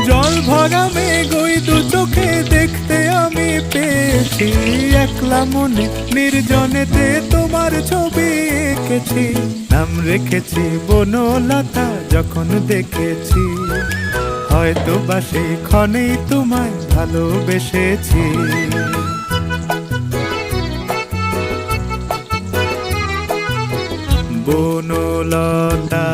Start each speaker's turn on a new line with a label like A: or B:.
A: জল ভরা মেঘ ওই দু চোখে দেখতে আমি পেয়েছি, একলা মনে নির্জনেতে তোমার ছবি এঁকেছি। নাম রেখেছি বনলতা যখন দেখেছি, হয়তো বা সেই ক্ষণেই তোমায় ভালোবেসেছি। বনলতা